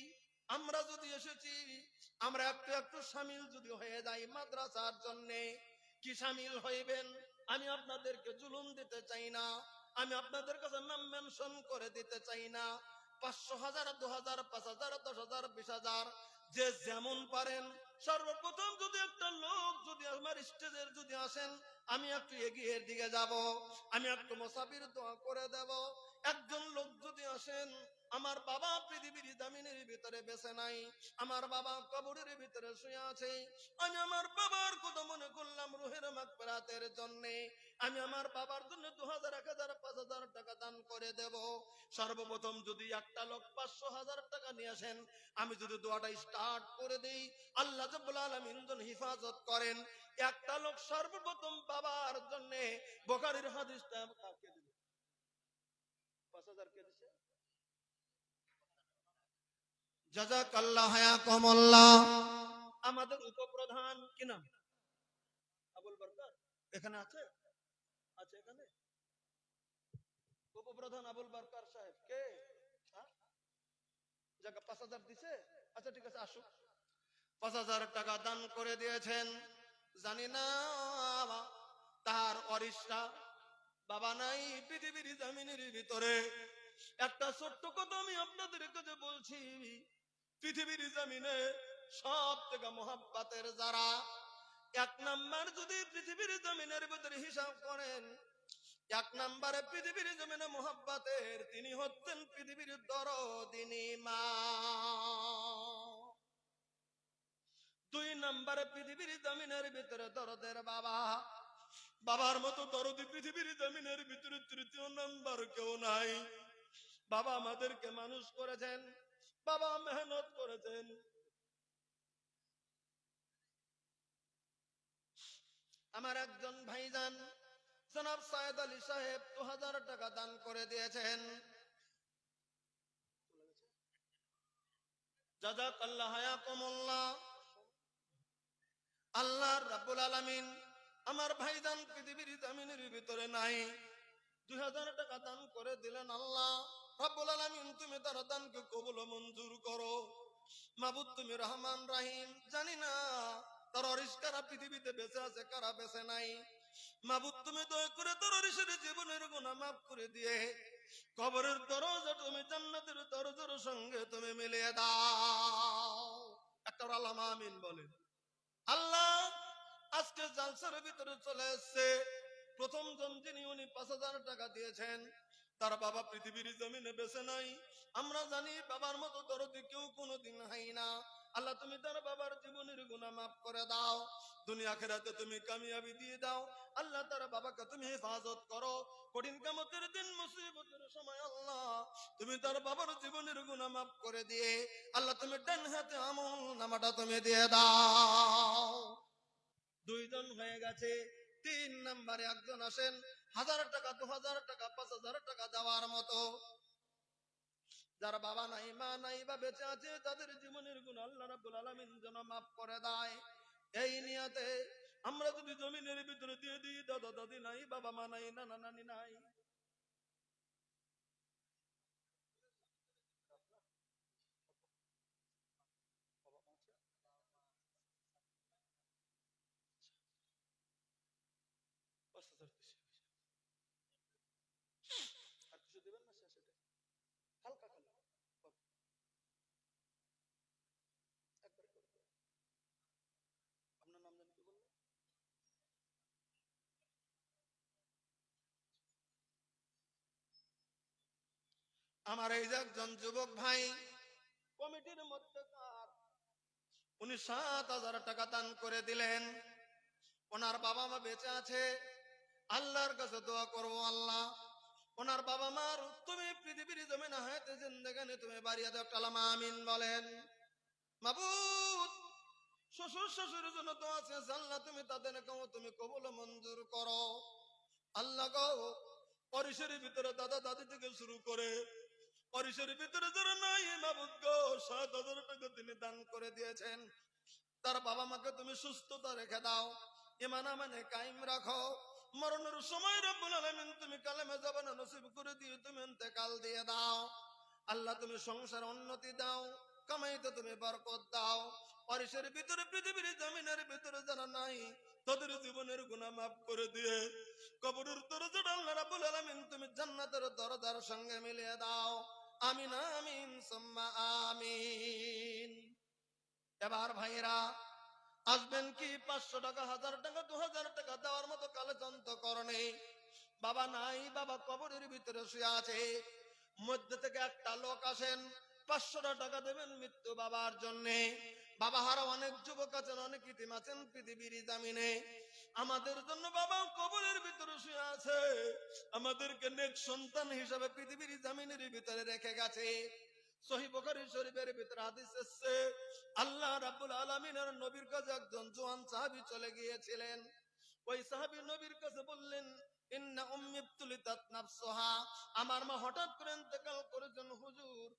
আমরা যদি এসেছি, আমরা একটু একটু সামিল যদি হয়ে যাই মাদ্রাসার জন্য, কি সামিল হইবেন? আমি আপনাদেরকে জুলুম দিতে চাই না, আমি আপনাদের কাছে নাম মেনশন করে দিতে চাই না। 500, 1000, 2000, 5000, 10000, 20000, যে যেমন পারেন। সর্বপ্রথম যদি একটা লোক যদি আমার স্টেজের যদি আসেন, আমি একটু এগিয়ে দিকে যাব, আমি একটু মুসাফির দোয়া করে দেব। একজন লোক যদি আসেন, আমার বাবা পৃথিবীর জমিনের ভিতরে বেঁচে নাই, আমার বাবা কবরের ভিতরে শুয়ে আছে, আমি আমার বাবার কথা মনে করলাম রুহের মাগফিরাতের জন্য, আমি আমার বাবার জন্য 2000, 1000, 5000 টাকা দান করে দেব। সর্বপ্রথম যদি একটা লোক 500, 1000 টাকা নিয়ে আসেন, আমি যদি দোয়াটা স্টার্ট করে দেই, আল্লাহ রাব্বুল আলামিন যেন হেফাজত করেন। একটা লোক সর্বপ্রথম বাবার জন্য, বুখারীর হাদিসটা কাকে দিল? 5000 কে দিছে? জাযাকাল্লাহ হায়াকুমুল্লাহ। আমাদের উপপ্রধান কি নাম? আবুল বরকত এখানে আছে? আছে এখানে উপপ্রধান আবুল বরকত সাহেব কে? হ্যাঁ, জায়গা 5000 দিছে। আচ্ছা ঠিক আছে, আসুক। 5000 টাকা দান করে দিয়েছেন। জানি না তার অরিষ্টা বাবা নাই পৃথিবীর জমিনের ভিতরে। একটা ছোট্ট কথা আমি আপনাদের কাছে বলছি, পৃথিবীর জমিনে সব থেকে মোহাব্বতের যারা, 1 নাম্বার যদি পৃথিবীর জমিনের ভিতরে হিসাব করেন, 1 নাম্বারে পৃথিবীর জমিনে মোহাব্বতের তিনি হচ্ছেন পৃথিবীর দরদিনী মা। 2 নাম্বারে পৃথিবীর জমিনের ভিতরে দরদের বাবা। বাবার মতো দরদি পৃথিবীর জমিনের ভিতরে 3য় নাম্বার কেউ নাই। বাবা আমাদেরকে মানুষ করেছেন, বাবা মেহনত করেছেন। আমার একজন ভাইজান জনাব সায়েদ আলী সাহেব 2000 টাকা দান করে দিয়েছেন। জাযাকাল্লাহ হায়াকুমুল্লাহ। আল্লাহ রাব্বুল আলামিন আমার ভাইজান পৃথিবীর জমিনের ভিতরে নাই, 2000 টাকা দান করে দিলেন। আল্লাহ রাব্বুল আলামিন তুমি তার দানকে কবুল ও মঞ্জুর করো। মাবুদ তুমি রহমান রহিম, জানি না তার অরিষ্কারা পৃথিবীতে বেঁচে আছে, কারা বেঁচে নাই। মাবুদ তুমি দয়া করে তার অরিসের জীবনের গুনাহ মাফ করে দিয়ে কবরের দরজা তুমি জান্নাতের দরজার সঙ্গে তুমি মিলিয়ে দাও। একটা আল্লাহ আমিন বলেন। আল্লাহ আজকে জালসার ভিতরে চলে এসেছে প্রথম জন, যিনি উনি 5000 টাকা দিয়েছেন, তার বাবা পৃথিবীর জমিনে বেঁচে নাই। আমরা জানি বাবার মতো দরদি কেউ কোনোদিন হয় না। আল্লাহ তুমি তার বাবার জীবনের গুনাহ মাফ করে দাও, দুনিয়া আখিরাতে তুমি কামিয়াবি দিয়ে দাও। আল্লাহ তার বাবাকে তুমি হেফাজত করো, কঠিন কিয়ামতের দিন মুসিবতের সময় আল্লাহ তুমি তার বাবার জীবনের গুনাহ মাফ করে দিয়ে আল্লাহ তুমি ডান হাতে আমল নামাটা তুমি দিয়ে দাও। 2 জন হয়ে গেছে। 3 নম্বরে একজন আসেন, 1000 টাকা, 2000 টাকা, 5000 টাকা দেওয়ার মতো। যারা বাবা নাই মা নাই বা বেঁচে আছে, তাদের জীবনের গুণ আল্লাহ রাব্বুল আলামিন যেন মাফ করে দেয়, এই নিয়তে আমরা যদি জমিনের ভিতরে দিয়ে দিই, দাদা দাদি নাই, বাবা মা নাই, নানা নানি নাই, আর কিছু দিবেন না শেষ এটা হালকা খালি একবার করে দেন। আপনার নাম জানি কি বললেন? আমার এই যে একজন যুবক ভাই কমিটির মধ্যকার, উনি 7,000 টাকা দান করে দিলেন। ওনার বাবা মা বেঁচে আছে, আল্লাহর কাছে দোয়া করবো, আল্লাহ ওনার বাবা মার তুমি পৃথিবীর জমিনে হায়াতে জিন্দেগানি তুমি বাড়িয়ে দাও, কালামা আমিন বলেন। মাবুদ, শ্বশুর শাশুড়ির জন্য তো আছে, আল্লাহ তুমি তাদের তুমি কবুল মঞ্জুর করো। আল্লাহ গো, পরিসরের ভিতরে দাদা দাদি থেকে শুরু করে পরিসরের ভিতরে যারা নাই, মাবুদ গো 7,000 টাকা তিনি দান করে দিয়েছেন, তার বাবা মাকে তুমি সুস্থতা রেখে দাও, ইমান আমানে কায়েম রাখো। মরণের সময় রব্বুল আলামিন তুমি কালেমা জবান নসিব করে দিয়ে তুমি ইন্তেকাল দিয়ে দাও। আল্লাহ তুমি সংসার উন্নতি দাও, কামাইতে তুমি বরকত দাও। পরিসরের ভিতরে পৃথিবীর জমিনের ভিতরে যারা নাই, তাদের জীবনের গুনাহ মাফ করে দিয়ে কবরের দরজাটা আল্লাহ রাব্বুল আলামিন তুমি জান্নাতের দরজার সঙ্গে মিলিয়ে দাও। আমিন আমিন সুম্মা আমিন। এবার ভাইরা আসবেন কি 500 টাকা, 1000 টাকা, 2000 টাকা দেওয়ার মতো কালে যন্ত্র করণে বাবা নাই, বাবা কবরের ভিতরে শুয়ে আছে। মধ্যে থেকে একটা লোক আসেন, 500 টাকা দেবেন মৃত্যু বাবার জন্য। বাবা হারা অনেক যুবক আছেন, অনেক ইতিম আছেন পৃথিবীর জামিনে, আমাদের জন্য বাবা কবরের ভিতরে শুয়ে আছে, আমাদেরকে নেক সন্তান হিসাবে পৃথিবীর জামিনের ভিতরে রেখে গেছে। সহিহ বুখারী শরীফের ভিতরে হাদিস এসেছে, আল্লাহ রাব্বুল আলামিনের নবীর কাছে একজন জওয়ান সাহাবী চলে গিয়েছিলেন। ওই সাহাবী নবীর কাছে বললেন, ইন্না উম্মি ইবতুলিতাত নাফসুহা, আমার মা হঠাৎ করে ইন্তেকাল করেছেন হুজুর।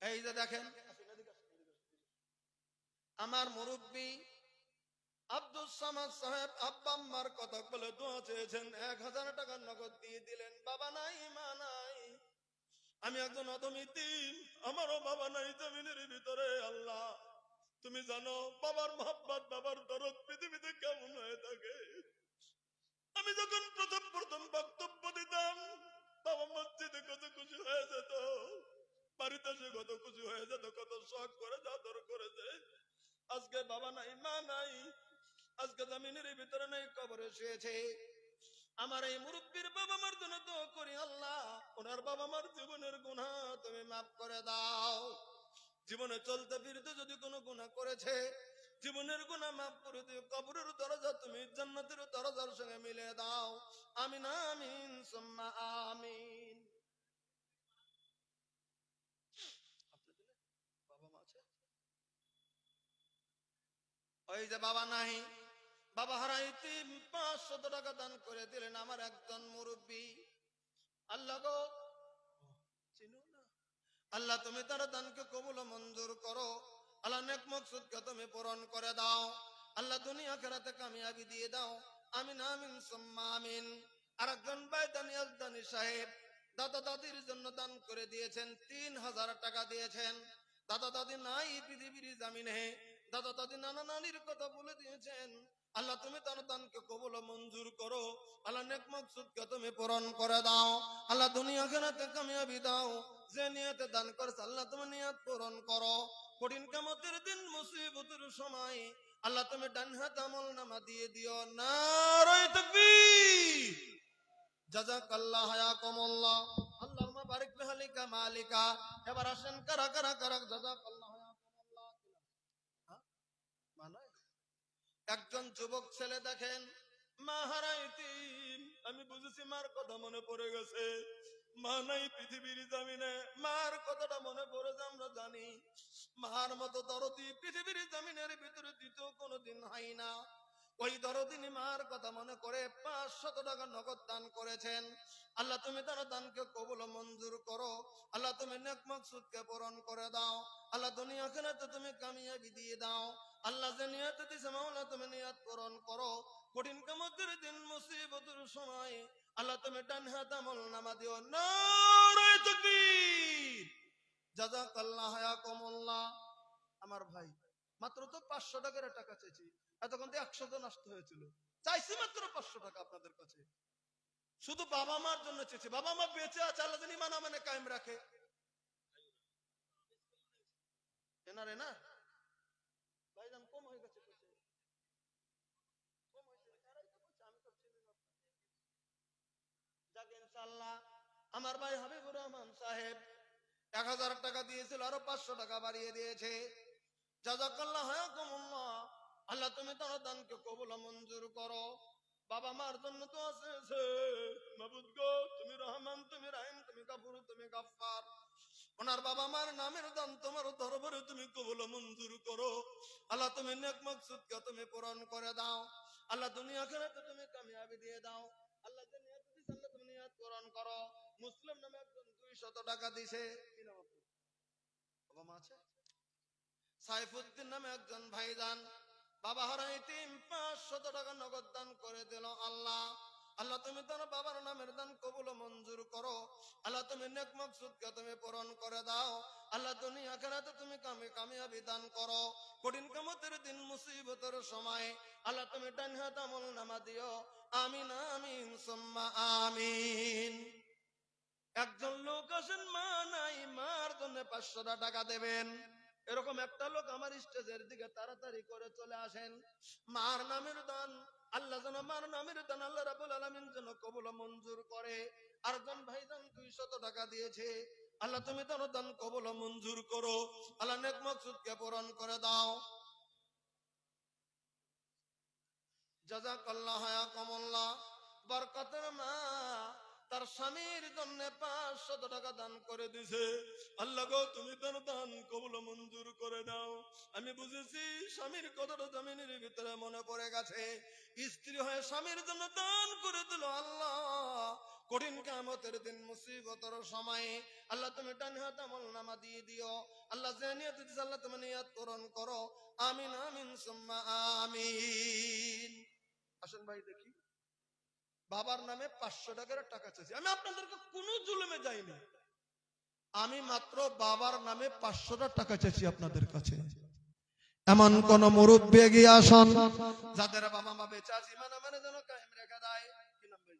এই যে দেখেন আমার মুরব্বী আব্দুল সামাদ সাহেব আব্বা আম্মার কথা বলে দোয়া চেয়েছেন, 1000 টাকা নগদ দিয়ে দিলেন। বাবা নাই, মা নাই, আমি একজন অদমিতিম, আমারও বাবা নাই জমিনের ভিতরে। আল্লাহ তুমি জানো বাবার মহব্বত, বাবার দরদ পৃথিবীতে কেমন হয়ে থাকে। আমি যখন প্রথম বক্তব্য দিতাম, বাবা মসজিদে কত খুশি হয়ে যেত, বাড়িতে সে কত খুশি হয়ে যেত, কত শখ করে আদর করেছে। আজকে বাবা নাই, মা নাই, আজকে জমিনের ভিতরে নেই, কবরে শুয়েছে। আমার এই মুরব্বীর বাবা মার জন্য দোয়া করি, আল্লাহ ওনার বাবা মার জীবনের গুনাহ তুমি মাফ করে দাও। জীবনে চলতে ফিরতে যদি কোনো গুনাহ করেছে, জীবনের গুনাহ মাফ করে দিও, কবরের দরজা তুমি জান্নাতের দরজার সঙ্গে মিলিয়ে দাও। আমিন আমিন সুম্মা আমিন। বাবা মা আছে? ওই যে বাবা নাই, বাবা হারাইতে 500 টাকা দান করে দিলেন আমার একজন মুরব্বী। আল্লাহ গো, চিনো না, আল্লাহ তুমি তার দানকে কবুল মঞ্জুর করো। আল্লাহ নেক মকসুদকে তুমি পূরণ করে দাও। আল্লাহ দুনিয়া আখিরাতে কামিয়াবি দিয়ে দাও। আমিন আমিন সুম্মা আমিন। আরেকজন ভাই দানিয়াল দানি সাহেব দাদা দাদির জন্য দান করে দিয়েছেন, 3000 টাকা দিয়েছেন। দাদা দাদি নাই পৃথিবীর জামিনে, দাদা দাদি নানা নানির কথা বলে দিয়েছেন। আল্লাহ তুমি তার দানকে কবুল মঞ্জুর করো। আল্লাহ নেক মকসুদকে তুমি পূরণ করে দাও। আল্লাহ দুনিয়া আখিরাতে কামিয়াবি দাও। যে নিয়তে দান করছে আল্লাহ তুমি নিয়ত পূরণ করো। কঠিন কিয়ামতের দিন মুসিবতের সময় আল্লাহ তুমি ডান হাত আমলনামা দিয়ে দিও। নারায়ে তাকবীর, জাযাকাল্লাহু হায়াকুমুল্লাহ, আল্লাহুম্মা বারিক বিহালিকা মালিকা। এবার আসেন কারা জাযাকাল্লাহু হায়াকুমুল্লাহ। মানে একজন যুবক ছেলে দেখেন, মা হারাইতিম, আমি বুঝেছি মার কথা মনে পড়ে গেছে। মা নাই পৃথিবীর জামিনে, মার কথাটা মনে পড়ে যে আমরা জানি মার মতো দরদি পৃথিবীর জামিনের ভিতরে দ্বিতীয় কোনোদিন হয় না। ওই দরদিনী মার কথা মনে করে 500 টাকা নগদ দান করেছেন। আল্লাহ তুমি তার দানকে কবুল মঞ্জুর করো। আল্লাহ তুমি নেক মাকসুদকে পূরণ করে দাও। আল্লাহ দুনিয়া আখিরাতে তুমি কামিয়াবি দিয়ে দাও। আল্লাহ যে নিয়ত দিছে মাওলা তুমি নিয়ত পূরণ করো। কঠিন কিয়ামতের দিন মুসিবতের সময় আল্লাহ তুমি ডান হাত আমল নামা দিও। নারে তাকবীর, জাযাকাল্লাহ হায়াকুমুল্লাহ। আমার ভাই মাত্র তো 500 টাকার টাকা চাইছি, এতক্ষণ তো 100 জন আসতে হয়েছিল। চাইছি মাত্র 500 টাকা আপনাদের কাছে, শুধু বাবা মার জন্য চেয়েছি। বাবা মা বেঁচে আছে, আল্লাহ যেন ইমান আমানে কায়েম রাখে। এনারে না ভাইজান কম হয়ে গেছে, কম হয়েছে, এরাই তো বলছে, আমি তো চিনি না। যাক ইনশাআল্লাহ আমার ভাই হাবিবুর রহমান সাহেব 1000 টাকা দিয়েছিল, আরো 500 টাকা বাড়িয়ে দিয়েছে। জাযাকাল্লাহ হায়াকুমুল্লাহ। আল্লাহ তুমি তার দানকে কবুল ও মঞ্জুর করো। বাবা মার জন্য তো আছে মাবুদ গো, তুমি রহমান, তুমি রহিম, তুমি গাফুর, তুমি গাফফার। ওনার বাবা মার নামের দান তোমার দরবারে তুমি কবুল ও মঞ্জুর করো। আল্লাহ তুমি নেক মাকসুদকে তুমি পূরণ করে দাও। আল্লাহ দুনিয়া আখিরাতে তুমি কামিয়াবি দিয়ে দাও। আল্লাহ যে নিয়ত দিছে আল্লাহ তুমি নিয়ত পূরণ করো। মুসলিম নামে একজন 200 টাকা দিছে, কি নাম আপনার? বাবা মা আছে? সাইফুদ্দিন নামে একজন ভাইজান বাবা হারাই 500 টাকা নগদ দান করে দিল। আল্লাহ আল্লাহ তুমি তার বাবার নামের দান কবুল ও মঞ্জুর করো। আল্লাহ তুমি নেক মাকসুদকে তুমি পূরণ করে দাও। আল্লাহ দুনিয়া আখিরাতে তুমি কামিয়াবি দান করো। কঠিন কিয়ামতের দিন মুসিবতের সময় আল্লাহ তুমি ডান হাত আমল নামা দিও। আমিন আমিন সুম্মা আমিন। একজন লোক আছেন মা নাই, মার জন্য 500 টাকা দেবেন। এরকম একটা লোক আমার স্টেজের দিকে তাড়াতাড়ি করে চলে আসেন। মার নামের দান আল্লাহ যেন, মার নামের দান আল্লাহ রাব্বুল আলামিন যেন কবুল ও মঞ্জুর করে। আরেকজন ভাইজান 200 টাকা দিয়েছে, আল্লাহ তুমি তার দান কবুল ও মঞ্জুর করো। আল্লাহ নেক মাকসুদকে পূরণ করে দাও। জাযাকাল্লাহ হায়াকুমুল্লাহ। বরকতের মা তার স্বামীর জন্য 500 টাকা দান করে দিছে। আল্লাহ গো তুমি তার দান কবুল ও মঞ্জুর করে দাও। আমি বুঝেছি স্বামীর কথাটা জমিনের ভিতরে মনে পড়ে গেছে। স্ত্রী হয়ে স্বামীর জন্য দান করে দিল। আল্লাহ কঠিন কিয়ামতের দিন মুসিবতের সময়ে আল্লাহ তুমি ডান হাত আমল নামা দিয়ে দিও। আল্লাহ যে নিয়ত দিছে আল্লাহ তুমি নিয়ত পূরণ করো। আমিন আমিন সুম্মা আমিন। আসেন ভাই দেখি, বাবার নামে 500 টাকার টাকা চাইছি। আমি আপনাদেরকে কোনো জুলুমে যাইনি, আমি মাত্র বাবার নামে 500 টাকা চাইছি আপনাদের কাছে। এমন কোন মুরব্বি এগিয়ে আসুন যাদের বাবা মা বেঁচে আছে, ইমান আমানে যেন কায়েম রেখে দেয়। কি নাম ভাই?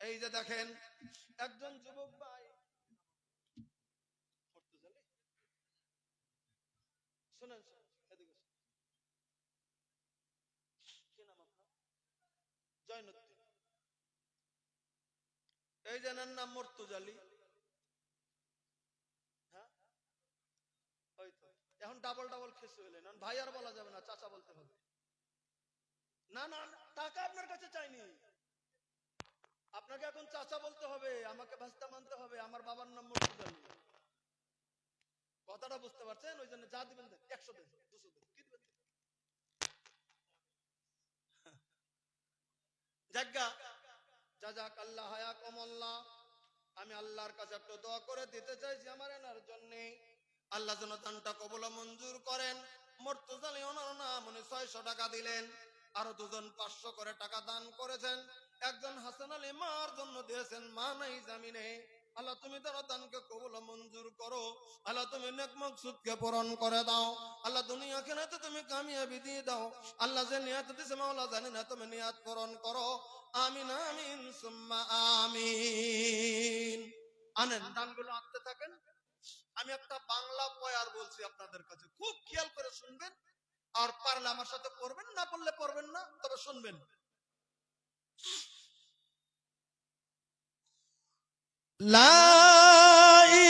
এই যে দেখেন একজন যুবক ভাই, শুনেন শুনেন, এদিকে শুনেন। কি নাম আপনার? জয়নুদ্দিন। এই জনের নাম মর্তুজালি। হ্যাঁ ওই তো, এখন ডাবল ডাবল খেসে হইলেন, এখন ভাই আর বলা যাবে না, চাচা বলতে হবে। না না, টাকা আপনার কাছে চাইনি, আপনাকে এখন চাচা বলতে হবে, আমাকে ভাস্তা মানতে হবে। আমার বাবার নাম মর্তুজালি। কথাটা বুঝতে পারছেন? ওই জন্য যা দিবেন দেন, 100 দেন, 200 দেন, কি দিবেন? জায়গা জাযাকাল্লাহ হায়াকুমুল্লাহ। আমি আল্লাহর কাছে একটু দোয়া করে দিতে চাইছি আমার এনার জন্য। আল্লাহ যেন দানটা কবুল ও মঞ্জুর করেন। মর্তুজালি ওনার নাম, উনি 600 টাকা দিলেন। আরো দুজন 500 করে টাকা দান করেছেন। একজন হাসান আলী মার জন্য দিয়েছেন, মা নাই জামিনে। আল্লাহ তুমি তার দানকে কবুল ও মঞ্জুর করো। আল্লাহ তুমি নেক মাকসুদকে পূরণ করে দাও। আল্লাহ দুনিয়া আখিরাতে তুমি কামিয়াবি দিয়ে দাও। আল্লাহ যে নিয়ত দিয়েছে মাওলা জানি না, তুমি নিয়ত পূরণ করো। আমিন আমিন সুম্মা আমিন। আনেন দানগুলো আনতে থাকেন। আমি একটা বাংলা পয়ার বলছি আপনাদের কাছে, খুব খেয়াল করে শুনবেন। আর পারলে আমার সাথে পড়বেন, না পারলে পড়বেন না, তবে শুনবেন। লা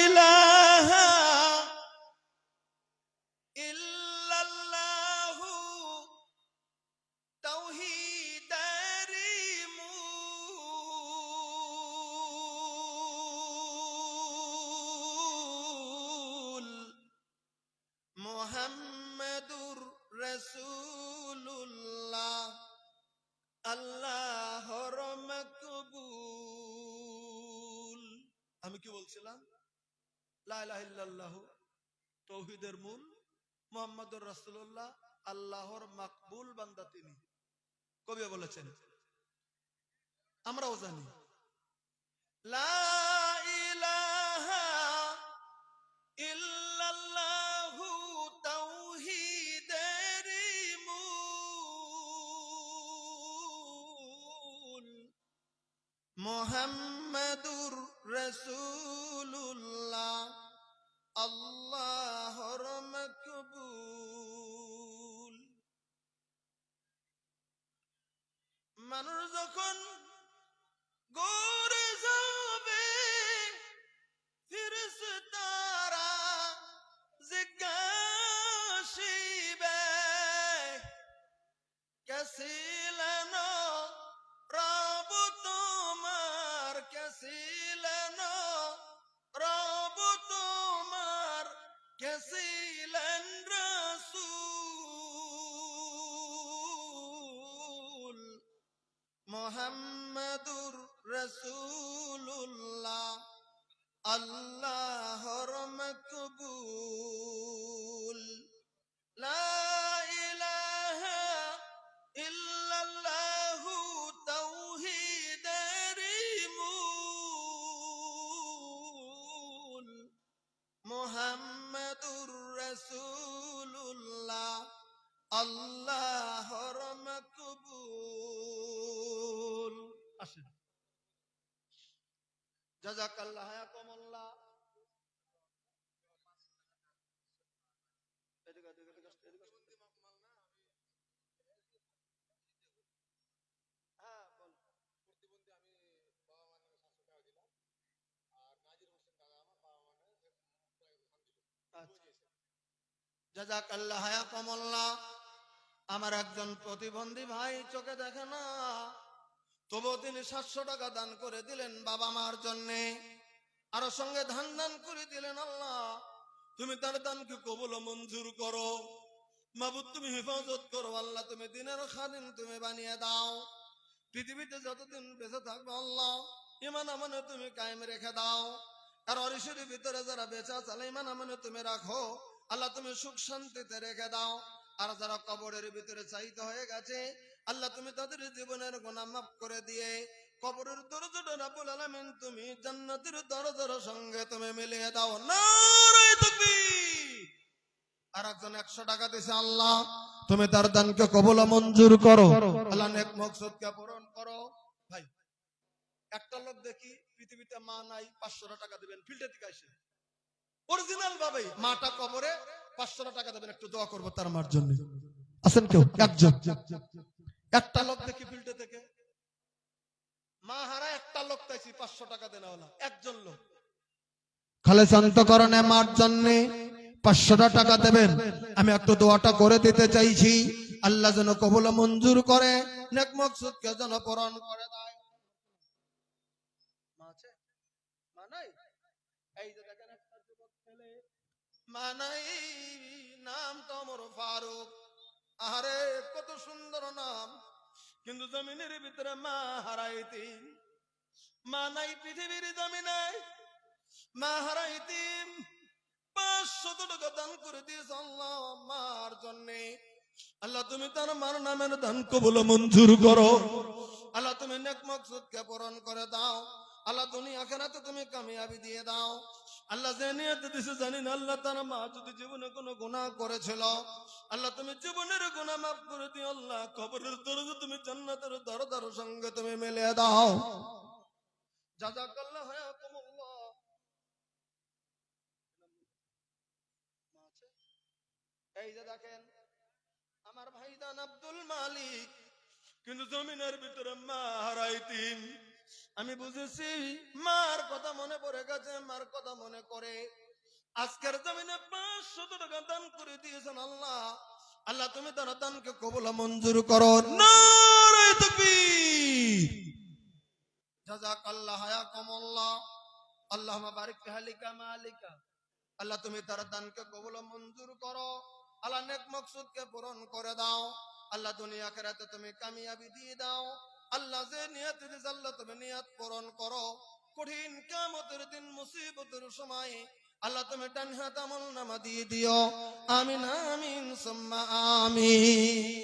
ইলাহা ইল্লাল্লাহু তাওহীদের মূল, মুহাম্মাদুর রাসূলুল্লাহ আল্লাহর মাকবুল। আমি কি বলছিলাম? লা ইলাহা ইল্লাল্লাহু তাওহীদের মূল, মুহাম্মদুর রাসূলুল্লাহ আল্লাহর মাকবুল বান্দা তিনি। কবি বলেছেন, আমরাও জানি লা ইলাহা ইল্লাল্লাহু তাওহীদের মূল, মুহাম্মাদুর রাসূলুল্লাহ আল্লাহর মাকবুল। মানুষ যখন গড়ে যাবে ফেরেশতারা জিজ্ঞাসিবে, কে ছিলেন রব তোমার, কে ছিলেন রব তোমার, কে ছিলেন রাসূল, মুহাম্মাদুর রাসূলুল্লাহ আল্লাহর মাকবুল। লা ইলাহা ইল্লাল্লাহু তাওহীদের মূল, মুহাম্মাদুর রাসূলুল্লাহ আল্লাহর মাকবুল। আসেন, জাযাকাল্লাহ হায়াকুমুল্লাহ। হ্যাঁ বল। জাযাকাল্লাহ হায়াকুমুল্লাহ। আমার একজন প্রতিবন্ধী ভাই চোখে দেখে না, তবুও তিনি 700 টাকা দান করে দিলেন বাবা মার জন্যে। আরো সঙ্গে ধান দান করে দিলেন। আল্লাহ তুমি তার দানকে কবুল ও মঞ্জুর করো, মাবুদ তুমি হেফাজত করো। আল্লাহ তুমি দিনের খাদিম তুমি বানিয়ে দাও। পৃথিবীতে যতদিন বেঁচে থাকবে আল্লাহ ইমান আমানে তুমি কায়েম রেখে দাও। আর অরিশের ভিতরে যারা বেঁচে আছে আল্লাহ ইমান আমানে তুমি রাখো। আল্লাহ তুমি সুখ শান্তিতে রেখে দাও। আর যারা কবরের ভিতরে চাইতে হয়ে গেছে আল্লাহ তুমি তাদের জীবনের গুনাহ মাফ করে দিয়ে কবরের দরজাটা রাব্বুল আলামিন তুমি জান্নাতের দরজার সঙ্গে তুমি মিলিয়ে দাও। নারে তাকবীর। আর একজন 100 টাকা দিয়েছে, আল্লাহ তুমি তার দানকে কবুল ও মঞ্জুর করো। আল্লাহ নেক মকসদকে পূরণ করো। ভাই একটা লোক দেখি পৃথিবীতে মা নাই, 500 টাকা দিবেন, ফিল্ডে থেকে আসে অরিজিনাল ভাবে মাটা কবরে 500 টাকা দেবেন, একটু দোয়া করবো তার মার জন্য। আছেন কেউ? একজন। একটা লোক দেখি ফিল্ডে থেকে মা হারা একটা লোক চাইছি 500 টাকা দেনা হলো, একজন লোক। খালে শান্তকরণে মার জন্য 500 টাকা দেবেন। আমি একটু দোয়াটা করে দিতে চাইছি, আল্লাহ যেন কবুল মঞ্জুর করে, নেক মকসদকে যেন পূরণ করে দেয়। মা আছে? মা নাই? এই যে দেখেন একটা যুবক ছেলে মা নাই, নাম তো আমার ফারুক। আরে কত সুন্দর নাম, কিন্তু জমিনের ভিতরে মা হারাইতি। মা নাই পৃথিবীর জমিনে, মা হারাইতি। 500 টাকা দান করে দিয়েছ আল্লাহ মার জন্যে। আল্লাহ তুমি তার মার নামের দান কবুল মঞ্জুর করো। আল্লাহ তুমি নেক মকসদকে পূরণ করে দাও। আল্লাহ দুনিয়া আখিরাতে তুমি কামিয়াবি দিয়ে দাও। আল্লাহ যে নিয়ত দিছে জানি না, আল্লাহ তার মা যদি জীবনে কোনো গুনাহ করেছিল আল্লাহ তুমি জীবনের গুনাহ মাফ করে দিও। আল্লাহ কবরের দরজা তুমি জান্নাতের দরজার সঙ্গে তুমি মিলিয়ে দাও। জাযাকাল্লাহ হায়াকুমুল্লাহ। এই যে দেখেন আমার ভাইদান আব্দুল মালিক, কিন্তু জমিনের ভিতরে মা হারাইতিম। আমি বুঝেছি মার কথা মনে পড়ে গেছে, মার কথা মনে করে আজকের জমিনে 500 টাকা দান করে দিয়েছেন আল্লাহ। আল্লাহ তুমি তার দানকে কবুল মঞ্জুর করো। নারে তাকবীর। জাযাকাল্লাহ হায়াকুমুল্লাহ। আল্লাহুম্মা বারিক ফি হালিকা মালিকা। আল্লাহ তুমি তার দানকে কবুল মঞ্জুর করো। আল্লাহ নেক মকসদকে পূরণ করে দাও। আল্লাহ দুনিয়া আখিরাতে তুমি কামিয়াবি দিয়ে দাও। আল্লাহ যে নিয়ত দিয়েছে আল্লাহ তুমি নিয়ত পূরণ করো। কঠিন কিয়ামতের দিন মুসিবতের সময় আল্লাহ তুমি ডান হাত আমল নামা দিয়ে দিও। আমিন আমিন সুম্মা আমিন।